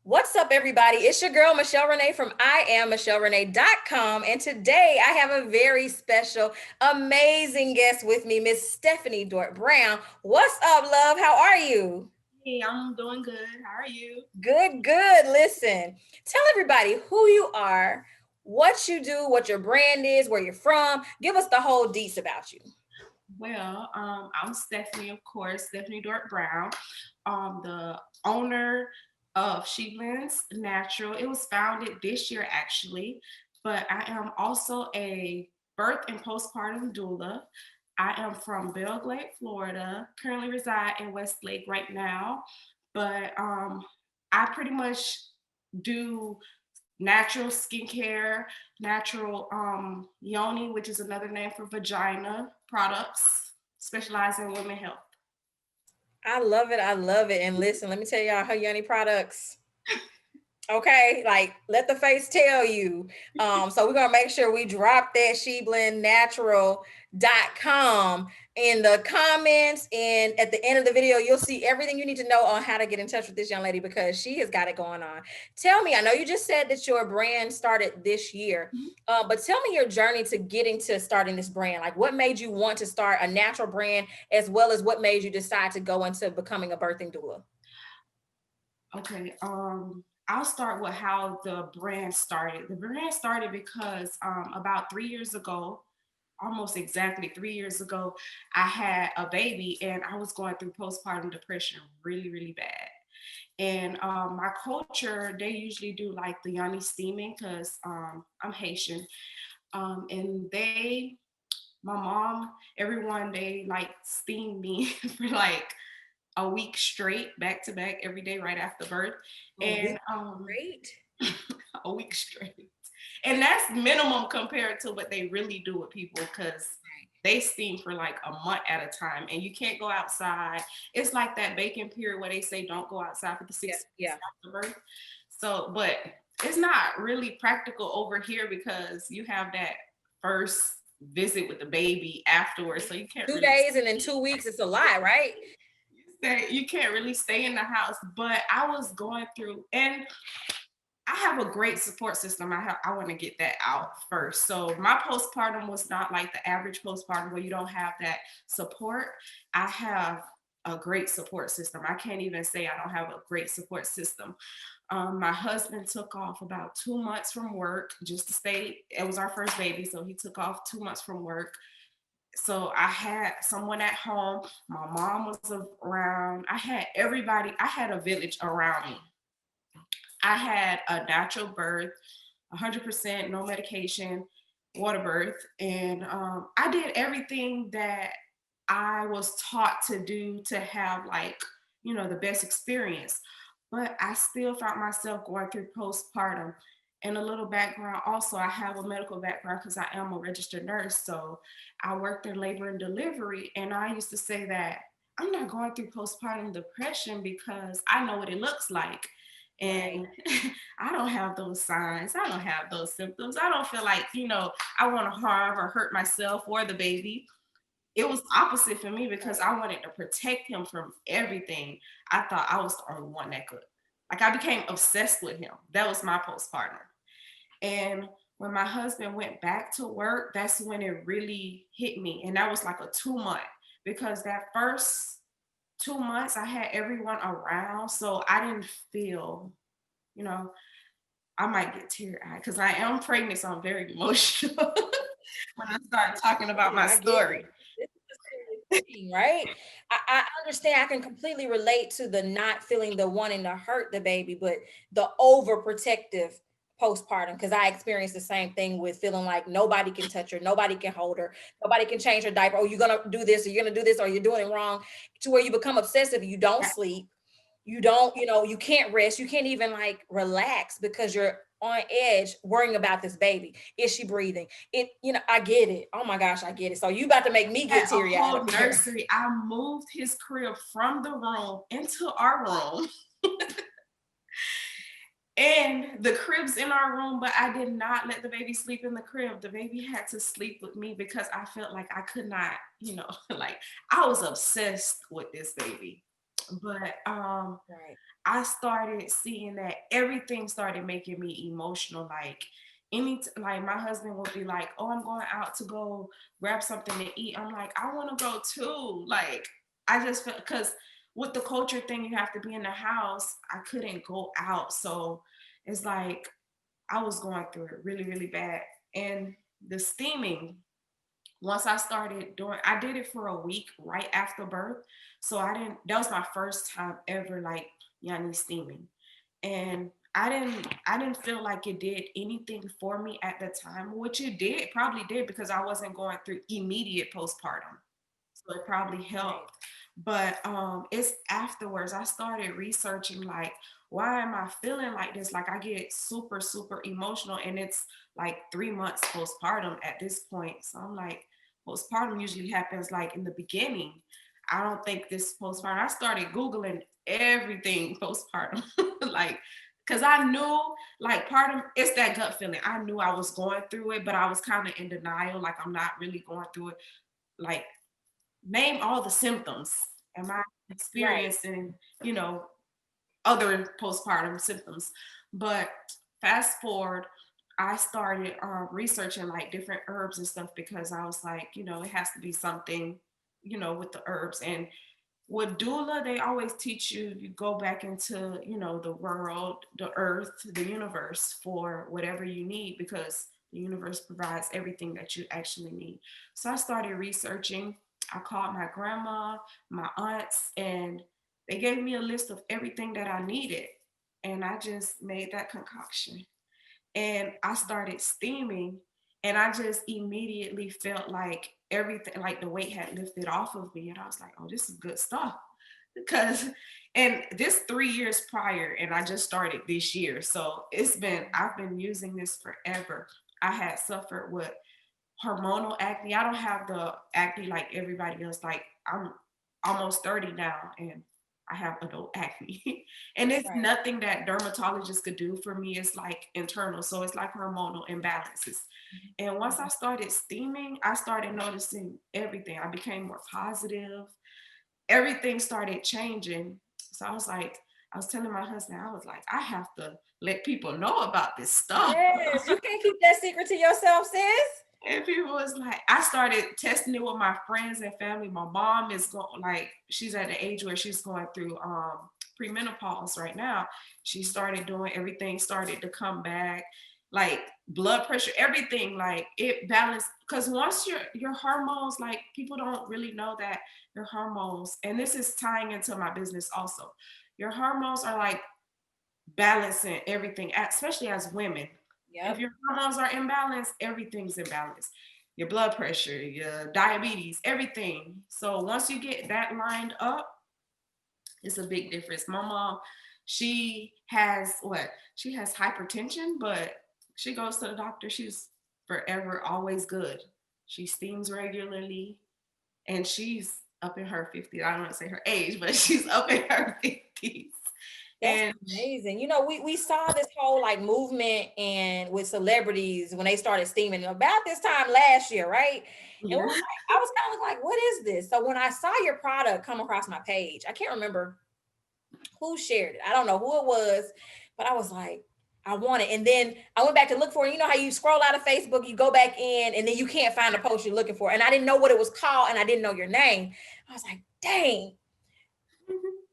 What's up, everybody? It's your girl, Michelle Renee from IamMichelleRenee.com. And today I have a very special, amazing guest with me, Miss Stephanie Dort-Brown. What's up, love? How are you? Hey, I'm doing good. How are you? Good, good. Listen, tell everybody who you are, what you do, what your brand is, where you're from. Give us the whole deets about you. I'm Stephanie, of course, Stephanie Dort-Brown, the owner of She Blends Natural. It was founded this year, actually, but I am also a birth and postpartum doula. I am from Belle Glade, Florida, currently reside in Westlake right now, but I pretty much do natural skincare, natural Yoni, which is another name for vagina products, specialize in women health. I love it. I love it. And listen, let me tell y'all her Yoni products. Okay, like let the face tell you. So we're gonna make sure we drop that sheblendnatural.com in the comments, and at the end of the video you'll see everything you need to know on how to get in touch with this young lady because she has got it going on. Tell me, I know you just said that your brand started this year, but tell me your journey to getting to starting this brand. Like, what made you want to start a natural brand, as well as what made you decide to go into becoming a birthing doula? Okay, I'll start with how the brand started. The brand started because about 3 years ago, almost exactly 3 years ago, I had a baby and I was going through postpartum depression really, really bad. And my culture, they usually do like the yoni steaming because I'm Haitian. And my mom, everyone, they like steamed me for like a week straight, back to back, every day right after birth. A And week straight? a week straight. And that's minimum compared to what they really do with people because they steam for like a month at a time and you can't go outside. It's like that baking period where they say don't go outside for the Yeah, 6 weeks yeah. after birth. So, but it's not really practical over here because you have that first visit with the baby afterwards. So you can't 2 days and then 2 weeks, it's a lot, right? you can't really stay in the house. But I was going through, and I have a great support system. I want to get that out first. So my postpartum was not like the average postpartum where you don't have that support. I have a great support system. I can't even say I don't have a great support system. My husband took off about 2 months from work just to stay. It was our first baby, so he took off 2 months from work. So I had someone at home. My mom was around. I had everybody. I had a village around me. I had a natural birth, 100% no medication, water birth, and I did everything that I was taught to do to have like the best experience. But I still found myself going through postpartum. And a little background also, I have a medical background because I am a registered nurse. So I worked in labor and delivery, and I used to say that I'm not going through postpartum depression because I know what it looks like. Right. And I don't have those signs. I don't have those symptoms. I don't feel like, I want to harm or hurt myself or the baby. It was opposite for me because I wanted to protect him from everything. I thought I was the only one that could. Like I became obsessed with him. That was my postpartum. And when my husband went back to work, that's when it really hit me. And that was like a 2 month because that first 2 months I had everyone around. So I didn't feel, you know, I might get teary eyed because I am pregnant, so I'm very emotional when I start talking about my I get story. it. This is a serious thing, right? I understand. I can completely relate to the not feeling the wanting to hurt the baby, but the overprotective postpartum, because I experienced the same thing with feeling like nobody can touch her, nobody can hold her, nobody can change her diaper. Oh, you're gonna do this, or you're gonna do this, or you're doing it wrong, to where you become obsessive. You don't sleep, you don't, you can't rest, you can't even like relax because you're on edge worrying about this baby. Is she breathing? I get it. Oh my gosh, I get it. So you about to make me At get a teary eyed whole up here. nursery, I moved his crib from the room into our room. And the crib's in our room, but I did not let the baby sleep in the crib. The baby had to sleep with me because I felt like I could not, like I was obsessed with this baby. But Right. I started seeing that everything started making me emotional. Like like my husband would be like, "Oh, I'm going out to go grab something to eat." I'm like, "I want to go too." Like I just felt, because with the culture thing, you have to be in the house. I couldn't go out, so it's like I was going through it really, really bad. And the steaming, once I started doing, I did it for a week right after birth. So I didn't, that was my first time ever like Yanni steaming. And I didn't feel like it did anything for me at the time, which it did, probably did, because I wasn't going through immediate postpartum. So it probably Right. helped. But it's afterwards I started researching, like, why am I feeling like this? Like I get super, super emotional, and it's like 3 months postpartum at this point. So I'm like, postpartum usually happens like in the beginning. I don't think this postpartum. I started Googling everything postpartum. Like, because I knew, like, part of it's that gut feeling. I knew I was going through it, but I was kind of in denial, like I'm not really going through it. Like, name all the symptoms. Am I Right. experiencing, you know, other postpartum symptoms? But fast forward, I started researching like different herbs and stuff, because I was like, it has to be something, with the herbs. And with doula, they always teach you, you go back into, the world, the earth, the universe for whatever you need, because the universe provides everything that you actually need. So I started researching. I called my grandma, my aunts, and they gave me a list of everything that I needed. And I just made that concoction. And I started steaming, and I just immediately felt like everything, like the weight had lifted off of me. And I was like, oh, this is good stuff. Because, and this 3 years prior, and I just started this year. So I've been using this forever. I had suffered with hormonal acne. I don't have the acne like everybody else. Like, I'm almost 30 now, and I have adult acne. And it's Right. nothing that dermatologists could do for me. It's like internal. So it's like hormonal imbalances. And once I started steaming, I started noticing everything. I became more positive. Everything started changing. So I was telling my husband, I was like, I have to let people know about this stuff. Yes, you can't keep that secret to yourself, sis. And people was like, I started testing it with my friends and family. My mom is going, like, she's at the age where she's going through premenopause right now. She started doing, everything started to come back, like blood pressure, everything, like it balanced. Because once your hormones, like, people don't really know that your hormones, and this is tying into my business also, your hormones are like balancing everything, especially as women. If Yep. your hormones are imbalanced, everything's imbalanced. Your blood pressure, your diabetes, everything. So once you get that lined up, it's a big difference. My mom, she has what? She has hypertension, but she goes to the doctor. She's forever always good. She steams regularly, and she's up in her 50s. I don't want to say her age, but she's up in her 50s. That's And amazing. We saw this whole like movement and with celebrities when they started steaming about this time last year, right? And we yeah. was like, I was kind of like, what is this? So when I saw your product come across my page, I can't remember who shared it. I don't know who it was, but I was like, I want it. And then I went back to look for it. You know how you scroll out of Facebook, you go back in, and then you can't find the post you're looking for. And I didn't know what it was called, and I didn't know your name. I was like, dang.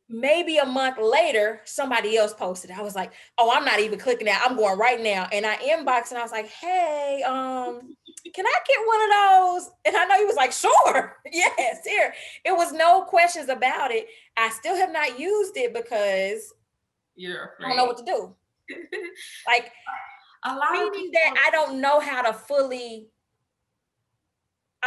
Maybe a month later, somebody else posted. I was like, oh, I'm not even clicking that. I'm going right now. And I inboxed and I was like, hey, can I get one of those? And I know he was like, sure. Yes, here. It was no questions about it. I still have not used it because You're I don't know afraid. what to do. Like, A lot of meaning that people, I don't know how to fully.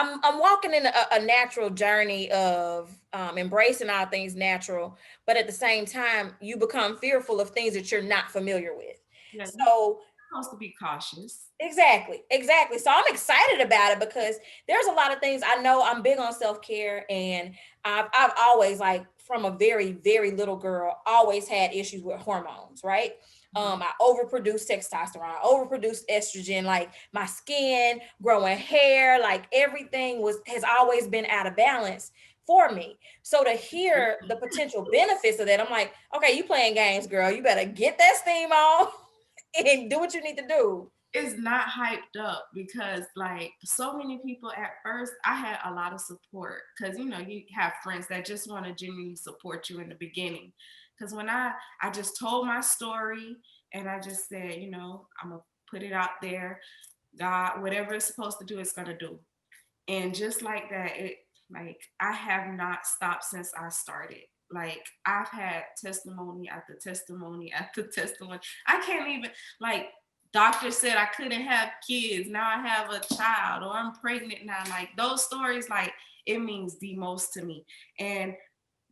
I'm walking in a natural journey of embracing all things natural, but at the same time, you become fearful of things that you're not familiar with. yeah, you're So supposed to be cautious. exactly, exactly. So I'm excited about it because there's a lot of things I know. I'm big on self care, and I've always, like, from a very very little girl, always had issues with hormones. Right. Mhm. I overproduced testosterone, I overproduced estrogen, like my skin, growing hair, like everything has always been out of balance for me. So to hear the potential benefits of that, I'm like, okay, you playing games, girl. You better get that steam on and do what you need to do. It's not hyped up because like so many people at first, I had a lot of support because you have friends that just want to genuinely support you in the beginning. Because when I just told my story and I just said, I'm gonna put it out there. God, whatever it's supposed to do, it's gonna do. And just like that, I have not stopped since I started. Like I've had testimony after testimony after testimony. I can't even like doctor said I couldn't have kids. Now I have a child or I'm pregnant now. Like those stories, like it means the most to me. And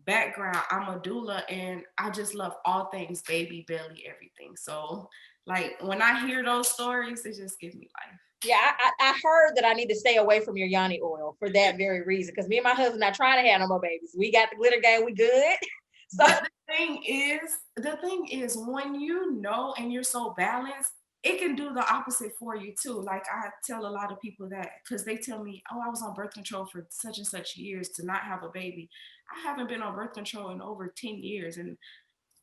background, I'm a doula and I just love all things baby, belly, everything. So like when I hear those stories, it just gives me life. Yeah, I heard that I need to stay away from your Yoni oil for that very reason. Because me and my husband not trying to have no more babies. We got the glitter game, we good. So But the thing is, when you know and you're so balanced, it can do the opposite for you too. Like I tell a lot of people that because they tell me, oh, I was on birth control for such and such years to not have a baby. I haven't been on birth control in over 10 years and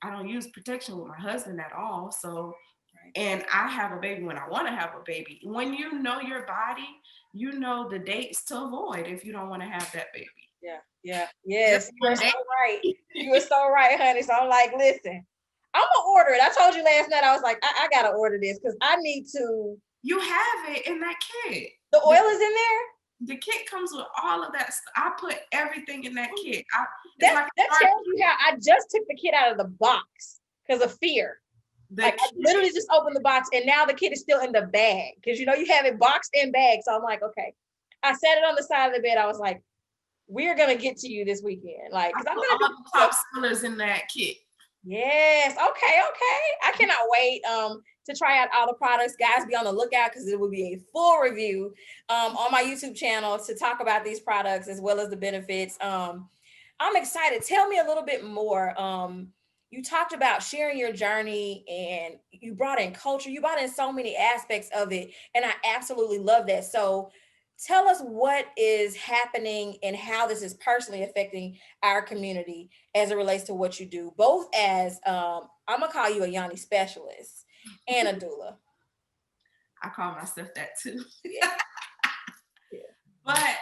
I don't use protection with my husband at all. So, and I have a baby when I want to have a baby. When you know your body, you know the dates to avoid if you don't want to have that baby. Yes, you are so right. You are so right, honey. So I'm like, listen, I'm gonna order it. I told you last night, I was like, I gotta order this because I need to. You have it in that kit. The oil is in there. The kit comes with all of that. I put everything in that kit. That tells you how I just took the kit out of the box because of fear. Like I literally just opened the box and now the kit is still in the bag because you have it boxed and bagged. So I'm like, okay. I set it on the side of the bed. I was like, we're gonna get to you this weekend. Like, because I'm gonna all the top sellers in that kit. Yes. Okay. I cannot wait to try out all the products. Guys, be on the lookout because it will be a full review on my YouTube channel to talk about these products as well as the benefits. I'm excited. Tell me a little bit more. You talked about sharing your journey and you brought in culture. You brought in so many aspects of it. And I absolutely love that. So tell us what is happening and how this is personally affecting our community as it relates to what you do, both as I'm gonna call you a Yoni specialist and a doula. I call myself that too. Yeah. But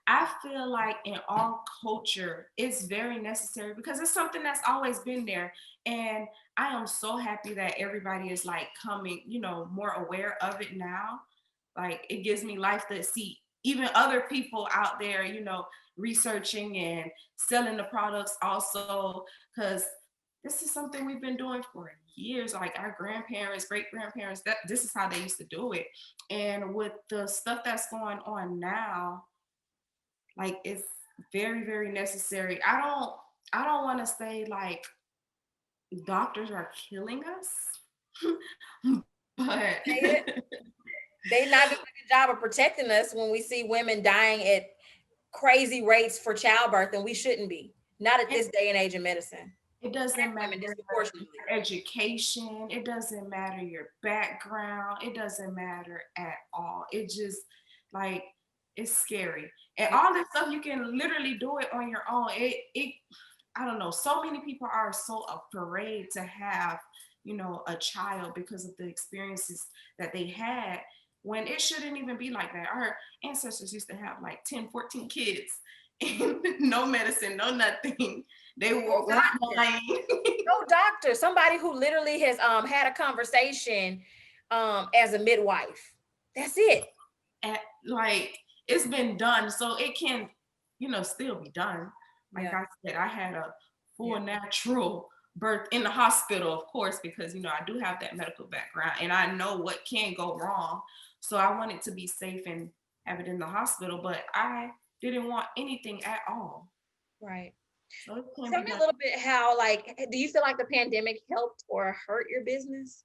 I feel like in all culture, it's very necessary because it's something that's always been there. And I am so happy that everybody is like coming, more aware of it now. Like it gives me life to see even other people out there, researching and selling the products also, because this is something we've been doing for years. Like our grandparents, great grandparents, this is how they used to do it. And with the stuff that's going on now, like it's very, very necessary. I don't want to say like doctors are killing us, but they not doing a good job of protecting us when we see women dying at crazy rates for childbirth, and we shouldn't be. Not at this day and age in medicine. It doesn't matter your education. It doesn't matter your background. It doesn't matter at all. It just like it's scary. And all this stuff you can literally do it on your own. I don't know. So many people are so afraid to have, a child because of the experiences that they had when it shouldn't even be like that. Our ancestors used to have like 10, 14 kids and no medicine, no nothing. They were lying. No doctor, somebody who literally has had a conversation as a midwife. That's it. And like it's been done, so it can, still be done. Like I said, I had a full natural birth in the hospital, of course, because I do have that medical background and I know what can go wrong. So I wanted to be safe and have it in the hospital, but I didn't want anything at all. Right. So tell me a little bit how, like, do you feel like the pandemic helped or hurt your business?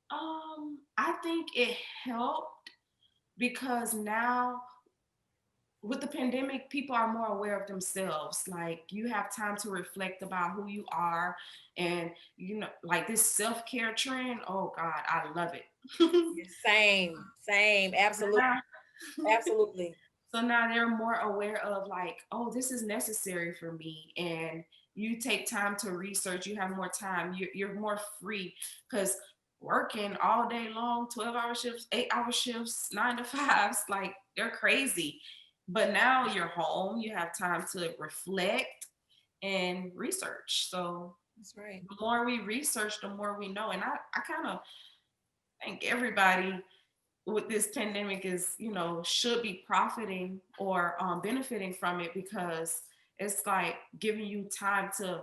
I think it helped because now with the pandemic, people are more aware of themselves. Like you have time to reflect about who you are and, like this self-care trend. Oh God, I love it. Same, absolutely. Absolutely. So now they're more aware of like, oh, this is necessary for me. And you take time to research, you have more time, you're more free because working all day long, 12-hour shifts, 8-hour shifts, 9 to 5s, like they're crazy. But now you're home, you have time to reflect and research. So That's right. the more we research, the more we know. And I kind of think everybody with this pandemic is, should be profiting or benefiting from it because it's like giving you time to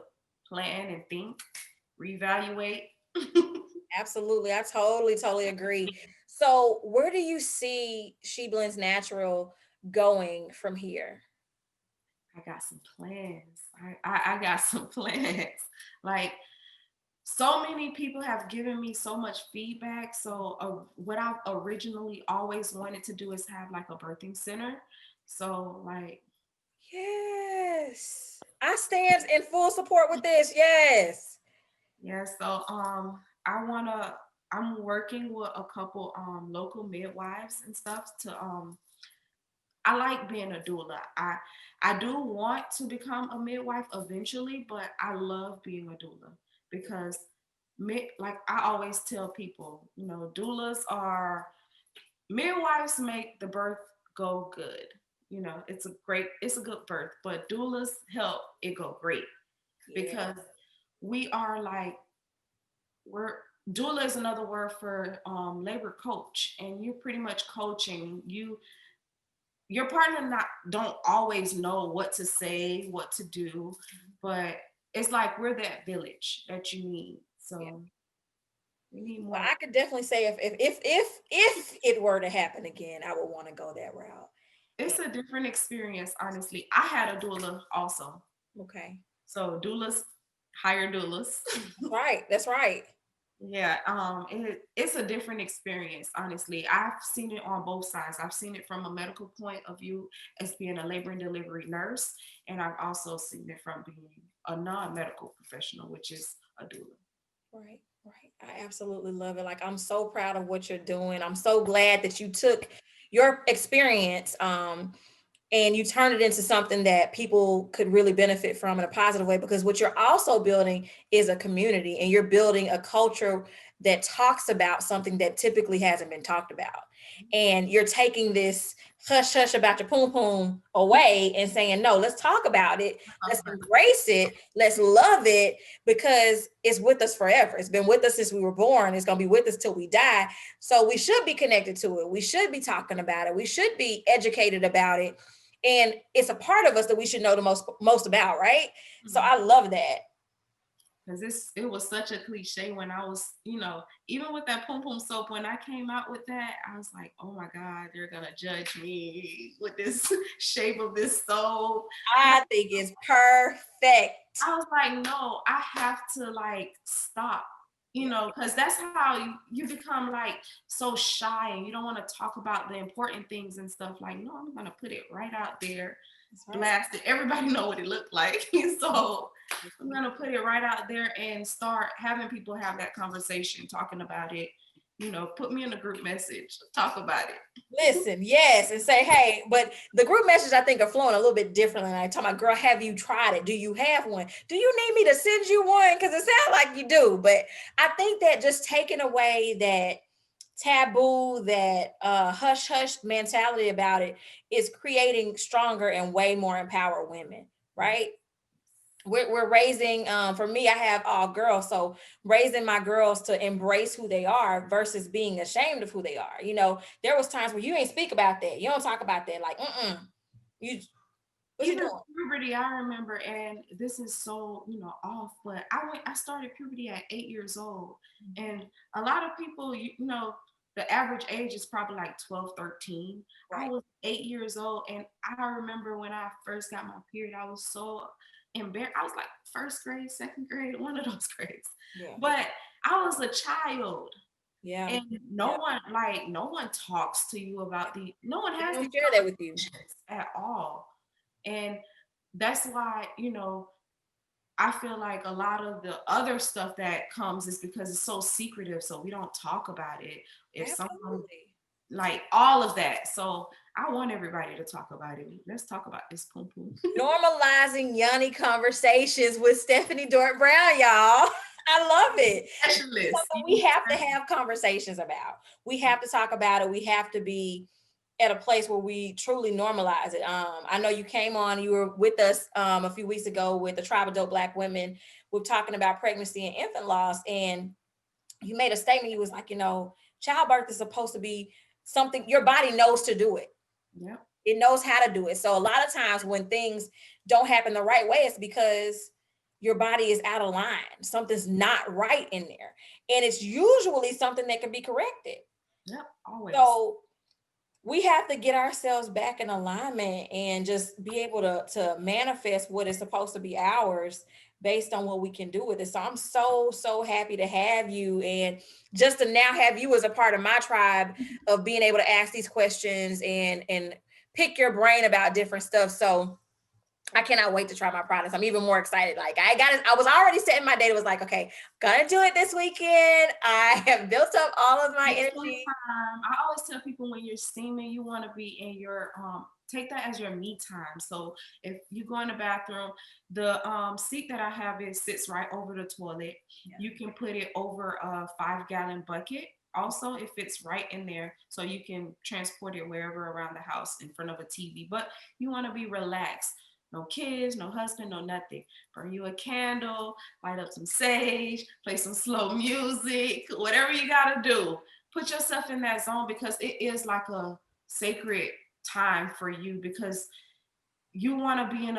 plan and think, reevaluate. Absolutely. I totally agree. So where do you see She Blends Natural going from here? I got some plans. I got some plans. Like, so many people have given me so much feedback. So what I've originally always wanted to do is have like a birthing center. So like, Yes. I stand in full support with this. Yes. yeah, so I'm working with a couple local midwives and stuff to I like being a doula. I do want to become a midwife eventually, but I love being a doula because like I always tell people, doulas are midwives make the birth go good. It's a good birth, but doulas help it go great Yeah. because we are like we're doula is another word for labor coach, and you're pretty much coaching your partner not don't always know what to say, what to do, but it's like we're that village that you need. Yeah. So we need Well, more. I could definitely say if it were to happen again, I would want to go that route. It's And a different experience, honestly. I had a doula also. okay. So doulas hire doulas. That's right. That's right. Yeah, it's a different experience, honestly. I've seen it on both sides. I've seen it from a medical point of view as being a labor and delivery nurse, and I've also seen it from being a non-medical professional, which is a doula. Right. Right. I absolutely love it. Like I'm so proud of what you're doing. I'm so glad that you took your experience and you turn it into something that people could really benefit from in a positive way, because what you're also building is a community, and you're building a culture that talks about something that typically hasn't been talked about, and you're taking this hush hush about your poom poom away and saying, no, let's talk about it, let's embrace it, let's love it, because it's with us forever. It's been with us since we were born, it's going to be with us till we die. So we should be connected to it, we should be talking about it, we should be educated about it, and it's a part of us that we should know the most about, right? So I love that. Because it was such a cliche when I was, even with that pom pom soap, when I came out with that, I was like, oh my God, they're gonna judge me with this shape of this soap. I think it's perfect. I was like, no, I have to like stop, because that's how you become like so shy and you don't want to talk about the important things and stuff. Like, no, I'm gonna put it right out there, That's right. blast it. Everybody know what it looked like. So I'm gonna put it right out there and start having people have that conversation, talking about it. Put me in a group message, talk about it. Listen, yes, and say, hey, but the group messages I think are flowing a little bit differently. I talk about, girl, have you tried it? Do you have one? Do you need me to send you one? Because it sounds like you do. But I think that just taking away that taboo, that hush hush mentality about it is creating stronger and way more empowered women, right? We're raising, for me, I have all girls, so raising my girls to embrace who they are versus being ashamed of who they are. There was times where you ain't speak about that, you don't talk about that, like, you what you Even doing? puberty, I remember, and this is so off, but I started puberty at 8 years old, and a lot of people, the average age is probably like 12, 13. I Right. was 8 years old, and I remember when I first got my period, I was so embarrassed. I was like first grade, second grade, one of those grades, Yeah. but I was a child. Yeah. And Yeah. no one talks to you about no one They has don't these share that with you. conversations at all. And that's why, I feel like a lot of the other stuff that comes is because it's so secretive. So we don't talk about it. If someone Absolutely. like all of that. So I want everybody to talk about it. Let's talk about this pum pum. Normalizing Yoni conversations with Stephanie Dort-Brown, y'all. I love it. Specialist. Something we have to have conversations about. We have to talk about it. We have to be at a place where we truly normalize it. I know you came on, you were with us a few weeks ago with the Tribe of Dope Black Women. We're talking about pregnancy and infant loss, and you made a statement. You was like, childbirth is supposed to be something your body knows to do it. Yeah. It knows how to do it. So a lot of times when things don't happen the right way, it's because your body is out of line. Something's not right in there. And it's usually something that can be corrected. Yep, always. So we have to get ourselves back in alignment and just be able to manifest what is supposed to be ours based on what we can do with it. So I'm so happy to have you, and just to now have you as a part of my tribe of being able to ask these questions and pick your brain about different stuff. So I cannot wait to try my products. I'm even more excited. Like I was already setting my date. It was like, okay, gonna do it this weekend. I have built up all of my energy. I always tell people when you're steaming, you want to be in your take that as your me time. So if you go in the bathroom, the seat that I have, it sits right over the toilet. Yeah. You can put it over a 5-gallon bucket. Also, it fits right in there, so you can transport it wherever around the house in front of a TV. But you want to be relaxed. No kids, no husband, no nothing. Burn you a candle, light up some sage, play some slow music, whatever you gotta do. Put yourself in that zone, because it is like a sacred time for you, because you want to be in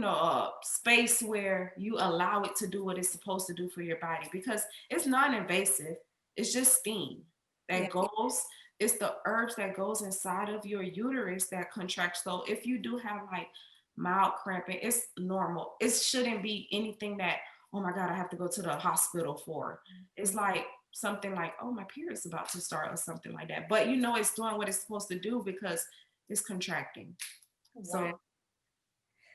a space where you allow it to do what it's supposed to do for your body, because it's non-invasive. It's just steam that goes. It's the herbs that goes inside of your uterus that contracts. So if you do have like mild cramping, it's normal. It shouldn't be anything that, oh my God, I have to go to the hospital for. It's like something like, oh, my period's about to start or something like that. But it's doing what it's supposed to do because it's contracting. Wow. So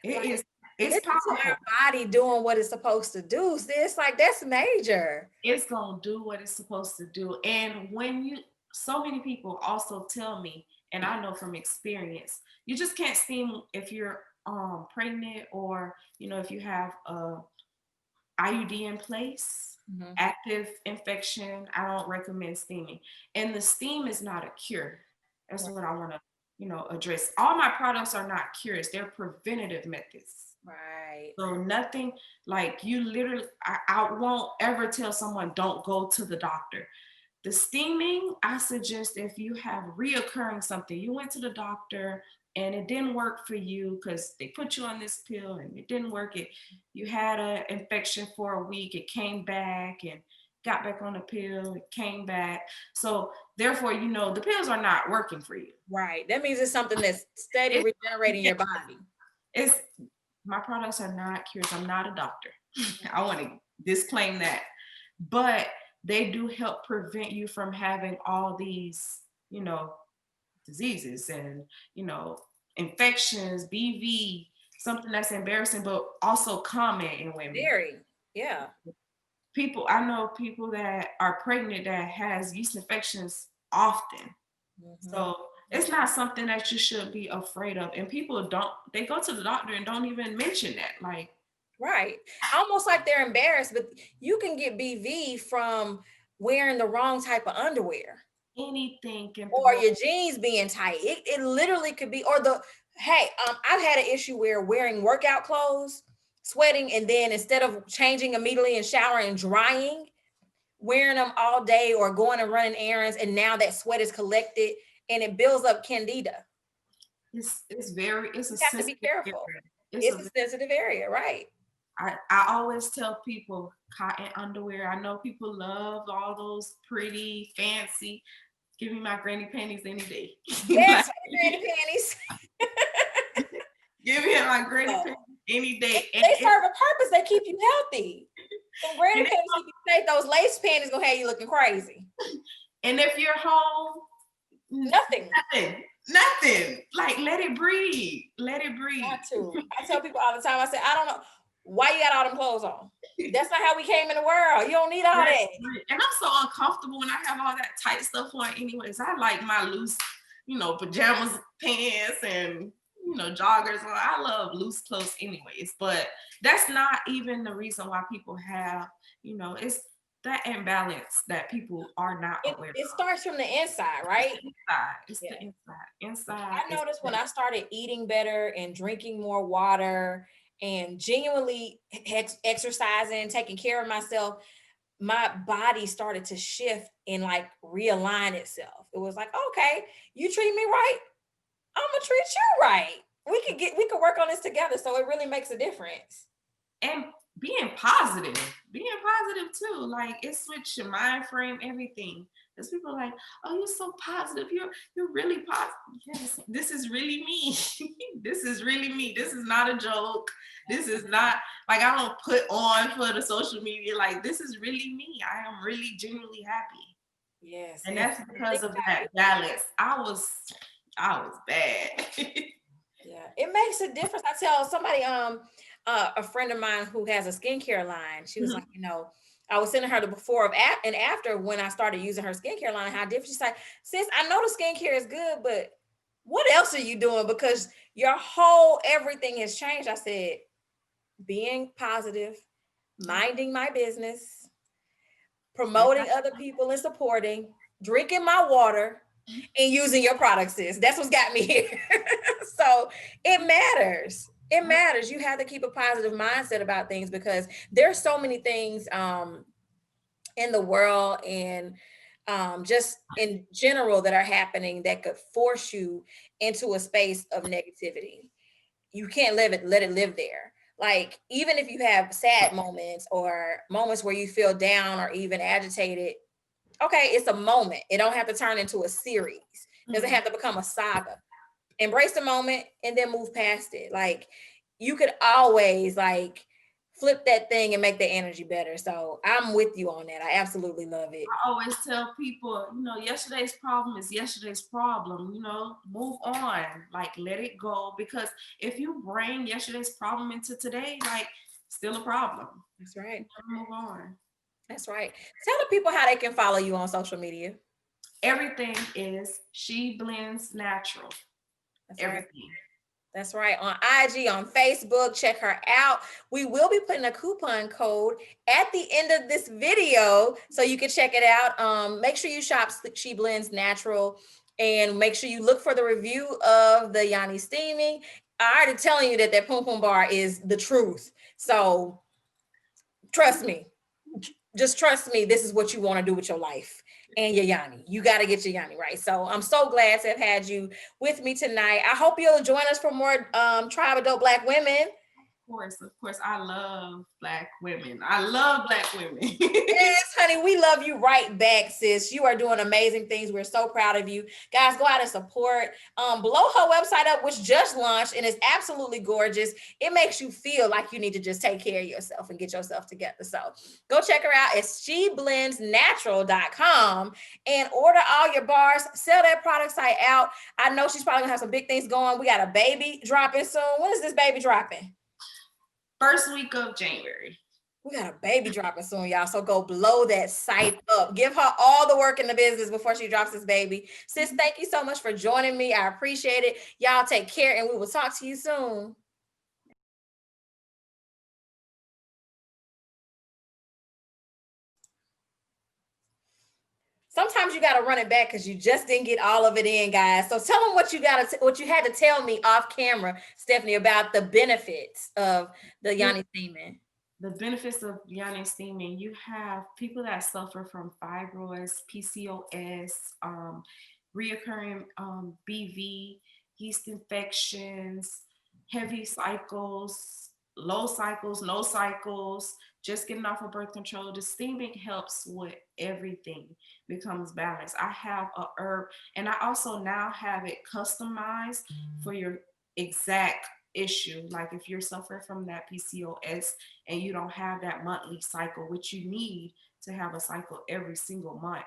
it's powerful. Our body doing what it's supposed to do. So it's like, that's major. It's gonna do what it's supposed to do. And so many people also tell me, and I know from experience, you just can't steam if you're pregnant, or if you have a IUD in place, active infection. I don't recommend steaming. And the steam is not a cure. That's what I want to address. All my products are not cures, they're preventative methods. Right. So nothing like you literally, I won't ever tell someone don't go to the doctor. The steaming, I suggest if you have reoccurring something, you went to the doctor and it didn't work for you because they put you on this pill and it didn't work. You had an infection for a week, it came back, and got back on the pill, it came back. So therefore, the pills are not working for you. Right. That means it's something that's steady regenerating your body. My products are not cures. I'm not a doctor. I want to disclaim that. But they do help prevent you from having all these, diseases and, infections, BV, something that's embarrassing, but also common in women. Very, yeah. I know people that are pregnant that has yeast infections often. So it's not something that you should be afraid of. And people they go to the doctor and don't even mention that. Like, right. Almost like they're embarrassed, but you can get BV from wearing the wrong type of underwear. Anything can, or your jeans being tight. It literally could be, or I've had an issue where wearing workout clothes, sweating, and then instead of changing immediately and showering and drying, wearing them all day or going and running errands, and now that sweat is collected and it builds up candida. You have to be careful. It's a sensitive area, right? I always tell people cotton underwear. I know people love all those pretty, fancy. Give me my granny panties any day. Yes, granny panties. Give me my granny panties any day. They serve a purpose. They keep you healthy. Some granny panties keep you safe. Those lace panties gonna have you looking crazy. And if you're home, nothing. Like, let it breathe. Let it breathe. Not to. I tell people all the time, I say, I don't know why you got all them clothes on. That's not how we came in the world. You don't need all that. And I'm so uncomfortable when I have all that tight stuff on anyways. I like my loose pajamas, pants, and joggers on. I love loose clothes anyways, but that's not even the reason why people have, it's that imbalance that people are not aware It of. starts from the inside, right? It's Yeah. the inside. Inside I is noticed when I started eating better and drinking more water and genuinely exercising, taking care of myself, my body started to shift and like realign itself. It was like, okay, you treat me right, I'm gonna treat you right. We could work on this together. So it really makes a difference. and being positive too. Like it switched your mind frame, everything. Because people are like, oh, you're so positive. You're really positive. Yes, this is really me. This is really me. This is not a joke. This is not like I don't put on for the social media. Like this is really me. I am really genuinely happy. Yes. And And that's because of that balance. I was bad. yeah, it makes a difference. I tell somebody, a friend of mine who has a skincare line, she was like, I was sending her the before of and after when I started using her skincare line, how different. She's like, sis, I know the skincare is good, but what else are you doing? Because your whole everything has changed. I said, being positive, minding my business, promoting other people and supporting, drinking my water, and using your products, sis. That's what's got me here. So it matters. It matters. You have to keep a positive mindset about things because there's so many things in the world and just in general that are happening that could force you into a space of negativity. You can't let it live there. Like even if you have sad moments or moments where you feel down or even agitated, okay, it's a moment. It don't have to turn into a series. It doesn't have to become a saga. Embrace the moment and then move past it. Like you could always like flip that thing and make the energy better. So I'm with you on that. I absolutely love it. I always tell people, yesterday's problem is yesterday's problem, move on, like let it go. Because if you bring yesterday's problem into today, like still a problem. That's right. Move on. That's right. Tell the people how they can follow you on social media. Everything is She Blends Natural. That's right. Everything. That's right. On IG, on Facebook, check her out. We will be putting a coupon code at the end of this video so you can check it out. Make sure you shop She Blends Natural and make sure you look for the review of the Yoni steaming. I already telling you that Pum Pum bar is the truth. So trust me. Just trust me. This is what you want to do with your life and your Yanni. You got to get your Yanni right. So I'm so glad to have had you with me tonight. I hope you'll join us for more Tribe Adult Black Women. Of course, I love Black women. I love Black women. Yes, honey, we love you right back, sis. You are doing amazing things. We're so proud of you. Guys, go out and support. Blow her website up, which just launched and is absolutely gorgeous. It makes you feel like you need to just take care of yourself and get yourself together. So go check her out. It's sheblendsnatural.com and order all your bars. Sell that product site out. I know she's probably gonna have some big things going. We got a baby dropping soon. When is this baby dropping? First week of January. We got a baby dropping soon, y'all. So go blow that site up. Give her all the work in the business before she drops this baby. Sis, thank you so much for joining me. I appreciate it. Y'all take care and we will talk to you soon. Sometimes you got to run it back because you just didn't get all of it in, guys. So tell them what what you had to tell me off camera, Stephanie, about the benefits of the Yoni steaming. The benefits of Yoni steaming, you have people that suffer from fibroids, PCOS, reoccurring BV, yeast infections, heavy cycles, low cycles, no cycles, just getting off of birth control. The steaming helps with everything, becomes balanced. I have a herb, and I also now have it customized for your exact issue. Like if you're suffering from that PCOS and you don't have that monthly cycle, which you need to have a cycle every single month.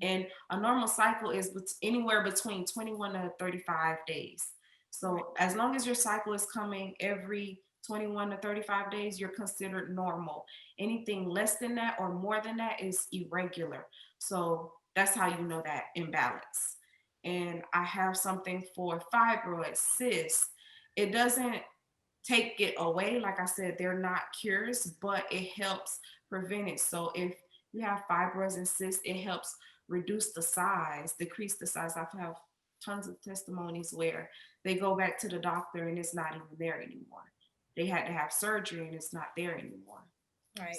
And a normal cycle is anywhere between 21 to 35 days. So as long as your cycle is coming every 21 to 35 days, you're considered normal. Anything less than that or more than that is irregular. So that's how you know that imbalance. and I have something for fibroids, cysts, it doesn't take it away. Like I said, they're not cures, but it helps prevent it. So if you have fibroids and cysts, it helps reduce the size, decrease the size. I've have tons of testimonies where they go back to the doctor and it's not even there anymore. They had to have surgery and it's not there anymore. Right.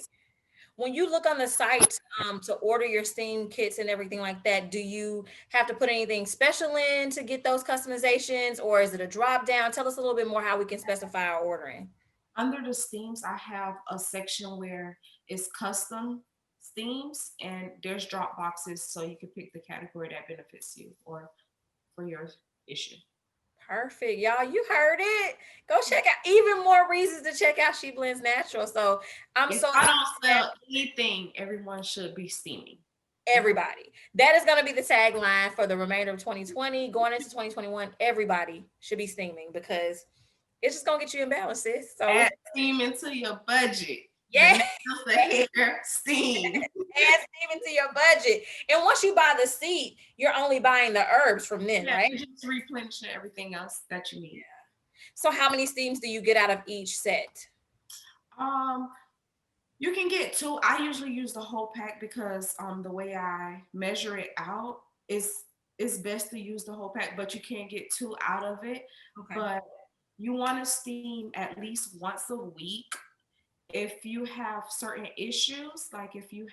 When you look on the site to order your steam kits and everything like that, do you have to put anything special in to get those customizations, or is it a drop down? Tell us a little bit more how we can specify our ordering. Under the steams, I have a section where it's custom steams and there's drop boxes so you can pick the category that benefits you or for your issue. Perfect. Y'all, you heard it. Go check out even more reasons to check out She Blends Natural. So I'm If so I don't sell anything, everyone should be steaming. everybody. That is going to be the tagline for the remainder of 2020. Going into 2021, everybody should be steaming because it's just going to get you in balance, sis. So Add steam into your budget. yeah. The hair steam. Add steam into your budget. And once you buy the seed, you're only buying the herbs from then, Yeah, right? you just replenish everything else that you need. So how many steams do you get out of each set? You can get two. I usually use the whole pack because the way I measure it out is it's best to use the whole pack, but you can't get two out of it. Okay. But you want to steam at least once a week. If you have certain issues, like if you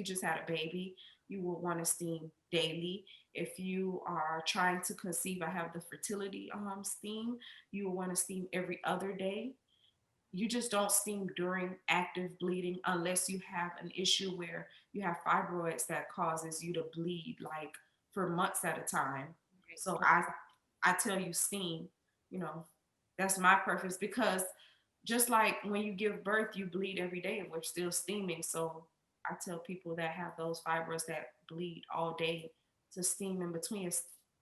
just had a baby, you will want to steam daily. If you are trying to conceive, I have the fertility steam. You will want to steam every other day. You just don't steam during active bleeding unless you have an issue where you have fibroids that causes you to bleed like for months at a time. So I tell you steam, you know, that's my preference because just like when you give birth, you bleed every day and we're still steaming. So I tell people that have those fibroids that bleed all day to steam in between.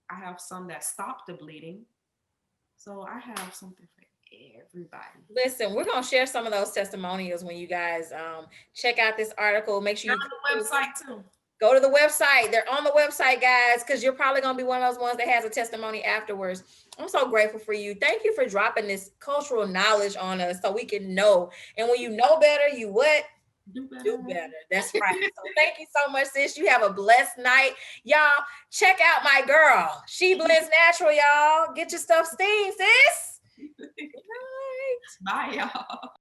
I have some that stop the bleeding. So I have something for everybody. Listen, we're gonna share some of those testimonials when you guys check out this article. Make sure They're you on the website too. go to the website. They're on the website, guys, because you're probably gonna be one of those ones that has a testimony afterwards. I'm so grateful for you. Thank you for dropping this cultural knowledge on us so we can know. And when you know better, you what? Do better. Do better. That's right. So thank you so much, sis. You have a blessed night. Y'all, check out my girl. She Blends Natural, y'all. Get your stuff steamed, sis. Bye, y'all.